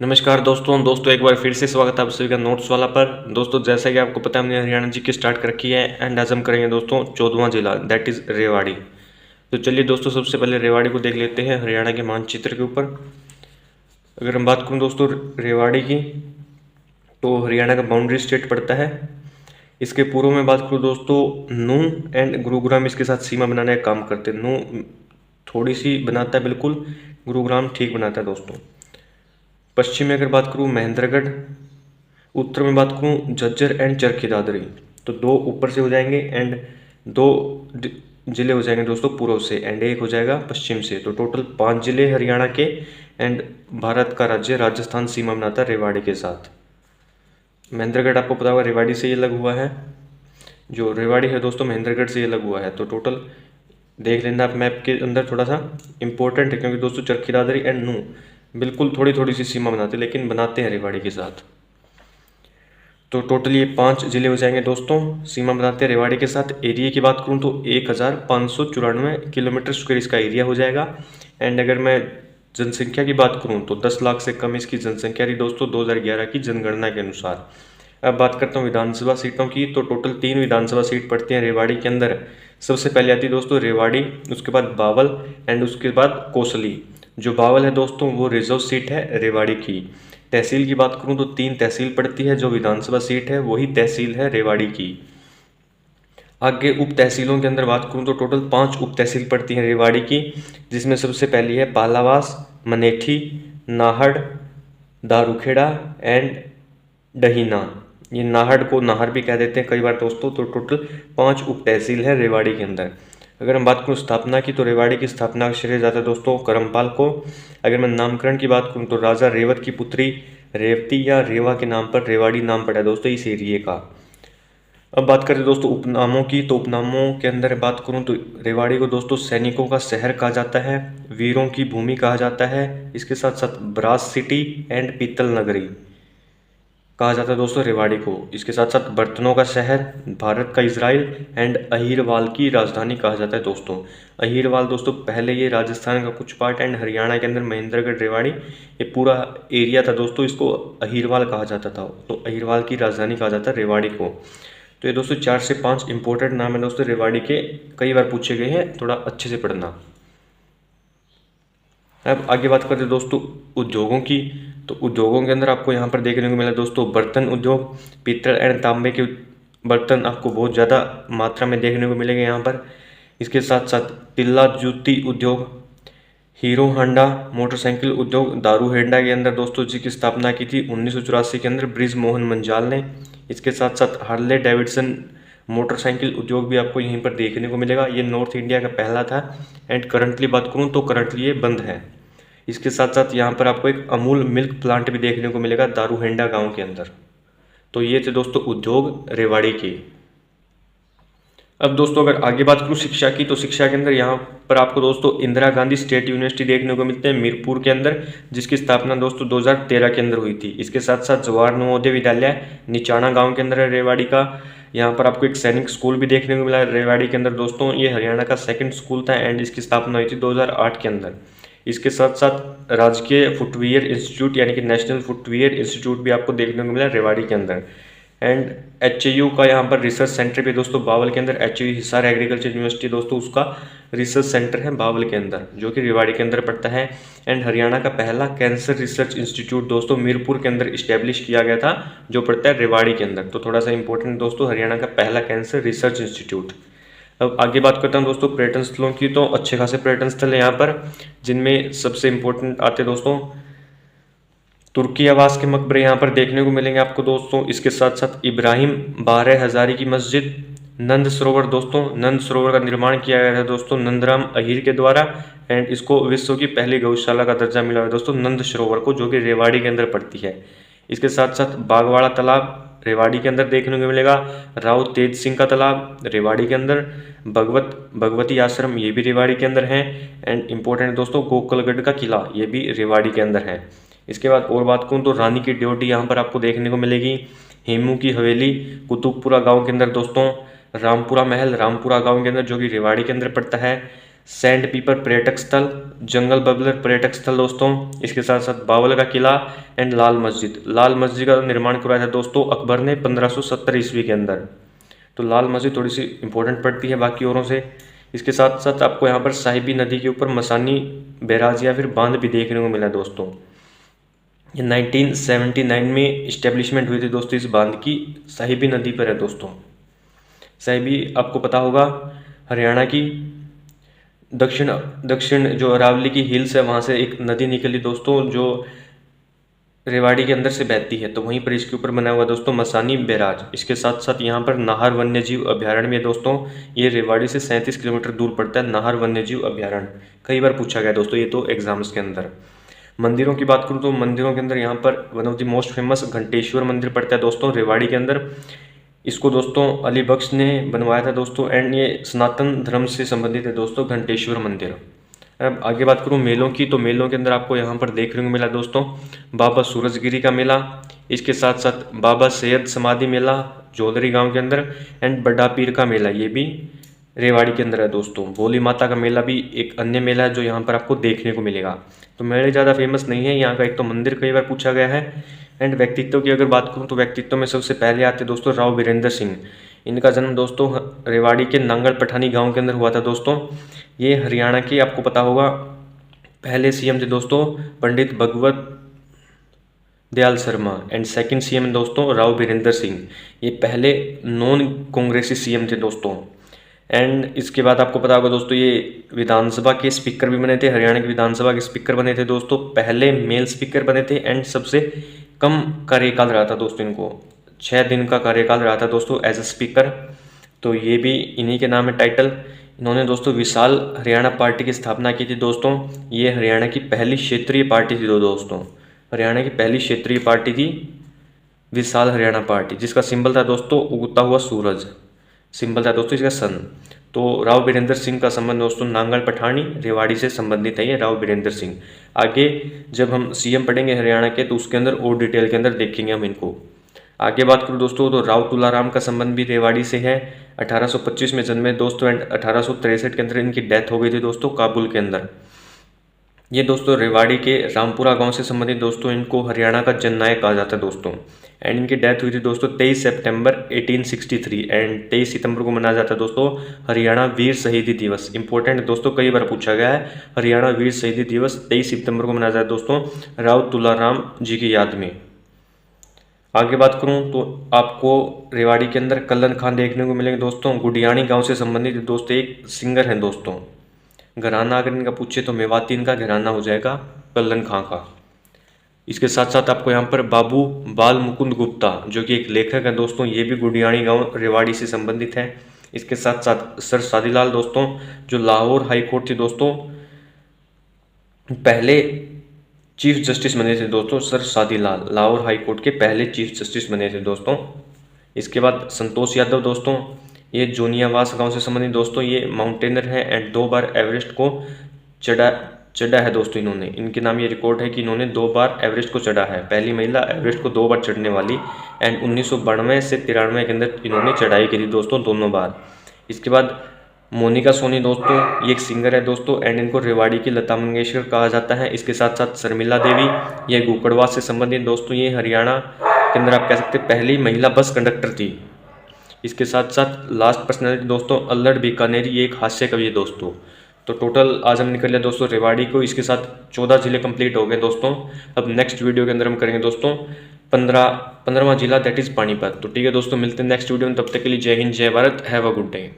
नमस्कार दोस्तों एक बार फिर से स्वागत है आप सभी का नोट्स वाला पर। दोस्तों जैसा कि आपको पता है हमने हरियाणा जी की स्टार्ट कर रखी है एंड आज हम करेंगे दोस्तों 14वां जिला दैट इज़ रेवाड़ी। तो चलिए दोस्तों सबसे पहले रेवाड़ी को देख लेते हैं हरियाणा के मानचित्र के ऊपर। अगर हम बात करूँ दोस्तों रेवाड़ी की, तो हरियाणा का बाउंड्री स्टेट पड़ता है। इसके पूर्व में बात करूँ दोस्तों, नूंह एंड गुरुग्राम इसके साथ सीमा बनाने का काम करते हैं। नूंह थोड़ी सी बनाता है बिल्कुल, गुरुग्राम ठीक बनाता है दोस्तों। पश्चिम में अगर बात करूँ महेंद्रगढ़, उत्तर में बात करूँ झज्जर एंड चरखी दादरी। तो दो ऊपर से हो जाएंगे एंड दो जिले हो जाएंगे दोस्तों पूर्व से एंड एक हो जाएगा पश्चिम से। तो टोटल 5 जिले हरियाणा के एंड भारत का राज्य राजस्थान सीमा बनाता है रेवाड़ी के साथ। महेंद्रगढ़ आपको पता होगा रेवाड़ी से ये लग हुआ है, जो रेवाड़ी है दोस्तों महेंद्रगढ़ से ये लग हुआ है। तो टोटल देख लेना आप मैप के अंदर, थोड़ा सा इंपॉर्टेंट है क्योंकि दोस्तों चरखी दादरी एंड नूंह बिल्कुल थोड़ी थोड़ी सी सीमा बनाते हैं लेकिन बनाते हैं रेवाड़ी के साथ। तो टोटल ये 5 जिले हो जाएंगे दोस्तों, सीमा बनाते हैं रेवाड़ी के साथ। एरिया की बात करूँ तो 1594 किलोमीटर स्क्वायर इसका एरिया हो जाएगा। एंड अगर मैं जनसंख्या की बात करूँ तो 10 लाख से कम इसकी जनसंख्या रही दोस्तों 2011 की जनगणना के अनुसार। अब बात करता हूँ विधानसभा सीटों की, तो टोटल 3 विधानसभा सीट पड़ती हैं रेवाड़ी के अंदर। सबसे पहले आती है दोस्तों रेवाड़ी, उसके बाद बावल एंड उसके बाद कोसली। जो बावल है दोस्तों वो रिजर्व सीट है रेवाड़ी की। तहसील की बात करूं तो 3 तहसील पड़ती है, जो विधानसभा सीट है वही तहसील है रेवाड़ी की। आगे उप तहसीलों के अंदर बात करूं तो टोटल 5 उप तहसील पड़ती हैं रेवाड़ी की, जिसमें सबसे पहली है पालावास, मनेठी, नाहड़, दारूखेड़ा एंड डहीना। ये नाहड़ को नाहर भी कह देते हैं कई बार दोस्तों। तो टोटल 5 उप तहसील है रेवाड़ी के अंदर। अगर हम बात करूँ स्थापना की, तो रेवाड़ी की स्थापना का श्रेय जाता है दोस्तों करमपाल को। अगर मैं नामकरण की बात करूँ तो राजा रेवत की पुत्री रेवती या रेवा के नाम पर रेवाड़ी नाम पड़ा है दोस्तों इस एरिए का। अब बात करें दोस्तों उपनामों की, तो उपनामों के अंदर बात करूँ तो रेवाड़ी को दोस्तों सैनिकों का शहर कहा जाता है, वीरों की भूमि कहा जाता है, इसके साथ साथ ब्रास सिटी एंड पीतल नगरी कहा जाता है दोस्तों रेवाड़ी को। इसके साथ साथ बर्तनों का शहर, भारत का इजराइल एंड अहीरवाल की राजधानी कहा जाता है दोस्तों। अहीरवाल दोस्तों पहले ये राजस्थान का कुछ पार्ट एंड हरियाणा के अंदर महेंद्रगढ़ रेवाड़ी ये पूरा एरिया था दोस्तों, इसको अहीरवाल कहा जाता था। तो अहीरवाल की राजधानी कहा जाता है रेवाड़ी को। तो ये दोस्तों 4 से 5 इंपॉर्टेंट नाम है दोस्तों रेवाड़ी के, कई बार पूछे गए हैं, थोड़ा अच्छे से पढ़ना। अब आगे बात करते हैं दोस्तों उद्योगों की, तो उद्योगों के अंदर आपको यहाँ पर देखने को मिला दोस्तों बर्तन उद्योग, पीतल एंड तांबे के बर्तन आपको बहुत ज़्यादा मात्रा में देखने को मिलेंगे यहाँ पर। इसके साथ साथ तिल्ला जूती उद्योग, हीरो होंडा मोटरसाइकिल उद्योग, दारू हेंडा के अंदर दोस्तों जी की स्थापना की थी 1984 के अंदर ब्रिज मोहन मंजाल ने। इसके साथ साथ हार्ले डेविडसन मोटरसाइकिल उद्योग भी आपको यहीं पर देखने को मिलेगा। ये नॉर्थ इंडिया का पहला था एंड करंटली बात करूँ तो करंटली ये बंद है। इसके साथ साथ यहाँ पर आपको एक अमूल मिल्क प्लांट भी देखने को मिलेगा दारूहेंडा गांव के अंदर। तो ये थे दोस्तों उद्योग रेवाड़ी के। अब दोस्तों अगर आगे बात करूँ शिक्षा की, तो शिक्षा के अंदर यहाँ पर आपको दोस्तों इंदिरा गांधी स्टेट यूनिवर्सिटी देखने को मिलते हैं मीरपुर के अंदर, जिसकी स्थापना दोस्तों 2013 के अंदर हुई थी। इसके साथ साथ जवाहर नवोदय विद्यालय निचाना गांव के अंदर है रेवाड़ी का। यहाँ पर आपको एक सैनिक स्कूल भी देखने को मिला है रेवाड़ी के अंदर दोस्तों। ये हरियाणा का सेकंड स्कूल था एंड इसकी स्थापना हुई थी 2008 के अंदर। इसके साथ साथ राजकीय फुटवियर इंस्टीट्यूट यानी कि नेशनल फुटवियर इंस्टीट्यूट भी आपको देखने को मिला रेवाड़ी के अंदर। एंड एचयू का यहाँ पर रिसर्च सेंटर भी दोस्तों बावल के अंदर, एचयू हिसार एग्रीकल्चर यूनिवर्सिटी दोस्तों उसका रिसर्च सेंटर है बावल के अंदर, जो कि रेवाड़ी के अंदर पड़ता है। एंड हरियाणा का पहला कैंसर रिसर्च इंस्टीट्यूट दोस्तों मीरपुर के अंदर इस्टेब्लिश किया गया था, जो पड़ता है रेवाड़ी के अंदर। तो थोड़ा सा इंपॉर्टेंट दोस्तों हरियाणा का पहला कैंसर रिसर्च इंस्टीट्यूट। अब आगे बात करता हूँ दोस्तों पर्यटन स्थलों की, तो अच्छे खासे पर्यटन स्थल है यहाँ पर, जिनमें सबसे इंपॉर्टेंट आते दोस्तों तुर्की आवास के मकबरे यहाँ पर देखने को मिलेंगे आपको दोस्तों। इसके साथ साथ इब्राहिम बारह हजारी की मस्जिद, नंद सरोवर दोस्तों, नंद सरोवर का निर्माण किया गया है दोस्तों नंदराम अहीर के द्वारा एंड इसको विश्व की पहली गौशाला का दर्जा मिला है दोस्तों नंद सरोवर को, जो कि रेवाड़ी के अंदर पड़ती है। इसके साथ साथ बागवाड़ा तालाब रेवाड़ी के अंदर देखने को मिलेगा, राव तेज सिंह का तालाब रेवाड़ी के अंदर, भगवती आश्रम ये भी रेवाड़ी के अंदर है एंड इंपॉर्टेंट दोस्तों गोकलगढ़ का किला ये भी रेवाड़ी के अंदर है। इसके बाद और बात करूँ तो रानी की ड्योढ़ी यहाँ पर आपको देखने को मिलेगी, हेमू की हवेली कुतुबपुरा गांव के अंदर दोस्तों, रामपुरा महल रामपुरा गांव के अंदर जो कि रेवाड़ी के अंदर पड़ता है। सैंड पीपर पर्यटक स्थल, जंगल बबलर पर्यटक स्थल दोस्तों। इसके साथ साथ बावल का किला एंड लाल मस्जिद। लाल मस्जिद का निर्माण करवाया था दोस्तों अकबर ने 1570 ईस्वी के अंदर। तो लाल मस्जिद थोड़ी सी इंपॉर्टेंट पड़ती है बाकी औरों से। इसके साथ साथ आपको यहाँ पर साहिबी नदी के ऊपर मसानी बैराज या फिर बांध भी देखने को मिला दोस्तों। ये 1979 में इस्टेब्लिशमेंट हुई थी दोस्तों इस बांध की, साहिबी नदी पर है दोस्तों। साहिबी आपको पता होगा हरियाणा की दक्षिण जो अरावली की हिल्स है वहाँ से एक नदी निकली दोस्तों जो रेवाड़ी के अंदर से बहती है, तो वहीं पर इसके ऊपर बना हुआ दोस्तों मसानी बैराज। इसके साथ साथ यहाँ पर नाहर वन्य जीव अभ्यारण्य में दोस्तों, ये रेवाड़ी से 37 किलोमीटर दूर पड़ता है नाहर वन्य जीव अभ्यारण्य। कई बार पूछा गया दोस्तों ये तो एग्जाम्स के अंदर। मंदिरों की बात करूँ तो मंदिरों के अंदर यहाँ पर one of the most famous Ghanteshwar मंदिर पड़ता है दोस्तों रेवाड़ी के अंदर। इसको दोस्तों अली बख्श ने बनवाया था दोस्तों एंड ये सनातन धर्म से संबंधित है दोस्तों घंटेश्वर मंदिर। अब आगे बात करूँ मेलों की, तो मेलों के अंदर आपको यहाँ पर देखने को मिला दोस्तों बाबा सूरजगिरी का मेला। इसके साथ साथ बाबा सैयद समाधि मेला जोधरी गांव के अंदर एंड बड़ा पीर का मेला, ये भी रेवाड़ी के अंदर है दोस्तों। भोली माता का मेला भी एक अन्य मेला है जो यहाँ पर आपको देखने को मिलेगा। तो मेले ज़्यादा फेमस नहीं है यहाँ का, एक तो मंदिर कई बार पूछा गया है। एंड व्यक्तित्व की अगर बात करूँ तो व्यक्तित्व में सबसे पहले आते दोस्तों राव वीरेंद्र सिंह। इनका जन्म दोस्तों रेवाड़ी के नांगल पठानी गांव के अंदर हुआ था दोस्तों। ये हरियाणा के आपको पता होगा पहले सीएम थे दोस्तों Pandit Bhagwat Dayal Sharma and second CM दोस्तों राव वीरेंद्र सिंह। ये पहले नॉन कांग्रेसी सीएम थे दोस्तों। एंड इसके बाद आपको पता होगा दोस्तों ये विधानसभा के स्पीकर भी बने थे, हरियाणा की विधानसभा के स्पीकर बने थे दोस्तों, पहले मेल स्पीकर बने थे एंड सबसे कम कार्यकाल रहा था दोस्तों इनको, 6 दिन का कार्यकाल रहा था दोस्तों एज ए स्पीकर। तो ये भी इन्हीं के नाम है टाइटल। इन्होंने दोस्तों विशाल हरियाणा पार्टी की स्थापना की थी दोस्तों। ये हरियाणा की पहली क्षेत्रीय पार्टी थी दोस्तों, हरियाणा की पहली क्षेत्रीय पार्टी थी विशाल हरियाणा पार्टी, जिसका सिंबल था दोस्तों उगता हुआ सूरज, सिंबल था दोस्तों इसका सन। तो राव वीरेंद्र सिंह का संबंध दोस्तों नांगल पठानी रेवाड़ी से संबंधित है ये राव वीरेंद्र सिंह। आगे जब हम सीएम पढ़ेंगे हरियाणा के तो उसके अंदर और डिटेल के अंदर देखेंगे हम इनको। आगे बात करूँ दोस्तों तो राव तुलाराम का संबंध भी रेवाड़ी से है। 1825 में जन्मे दोस्तों एंड 1863 के अंदर इनकी डेथ हो गई थी दोस्तों काबुल के अंदर। ये दोस्तों रेवाड़ी के रामपुरा गांव से संबंधित दोस्तों, इनको हरियाणा का जननायक कहा जाता है दोस्तों। एंड इनकी डेथ हुई थी दोस्तों 23 सितंबर 1863 एंड 23 सितंबर को मनाया जाता है दोस्तों हरियाणा वीर शहीदी दिवस। इंपॉर्टेंट दोस्तों कई बार पूछा गया है, हरियाणा वीर शहीदी दिवस 23 सितंबर को मनाया जाता है दोस्तों राव तुलाराम जी की याद में। आगे बात करूं तो आपको रेवाड़ी के अंदर कल्लन खां देखने को मिलेंगे दोस्तों। गुडियानी गांव से संबंधित दोस्तों एक सिंगर हैं दोस्तों। घराना अगर इनका पूछे तो मेवाती इनका घराना हो जाएगा कल्लन खां का। इसके साथ साथ आपको यहाँ पर बाबू बाल मुकुंद गुप्ता जो कि एक लेखक है दोस्तों, ये भी गुडियानी गांव रेवाड़ी से संबंधित है। इसके साथ साथ सर सादीलाल दोस्तों जो लाहौर हाई कोर्ट थी दोस्तों, पहले चीफ जस्टिस बने थे दोस्तों सर सादीलाल, लाहौर हाई कोर्ट के पहले चीफ जस्टिस बने थे दोस्तों। इसके बाद संतोष यादव दोस्तों, ये जोनियावास गांव से संबंधित दोस्तों, ये माउंटेनर हैं एंड 2 बार एवरेस्ट को चढ़ा है दोस्तों इन्होंने। इनके नाम ये रिकॉर्ड है कि इन्होंने 2 बार एवरेस्ट को चढ़ा है, पहली महिला एवरेस्ट को 2 बार चढ़ने वाली। एंड 1992 से 93 के अंदर इन्होंने चढ़ाई की थी दोस्तों दोनों बार। इसके बाद मोनिका सोनी दोस्तों, ये एक सिंगर है दोस्तों एंड इनको रेवाड़ी की लता मंगेशकर कहा जाता है। इसके साथ साथ शर्मिला देवी, ये गुकड़वास से संबंधित दोस्तों, ये हरियाणा के अंदर आप कह सकते हैं पहली महिला बस कंडक्टर थी। इसके साथ साथ लास्ट पर्सनैलिटी दोस्तों अल्लड़ बीकानेरी, ये एक हास्य कवि है दोस्तों। तो टोटल आज हम निकल लिया दोस्तों रेवाड़ी को, इसके साथ 14 जिले कंप्लीट हो गए दोस्तों। अब नेक्स्ट वीडियो के अंदर हम करेंगे दोस्तों 15वां जिला दैट इज़ पानीपत। तो ठीक है दोस्तों, मिलते हैं नेक्स्ट वीडियो में, तब तक के लिए जय हिंद जय Bharat, have a good day.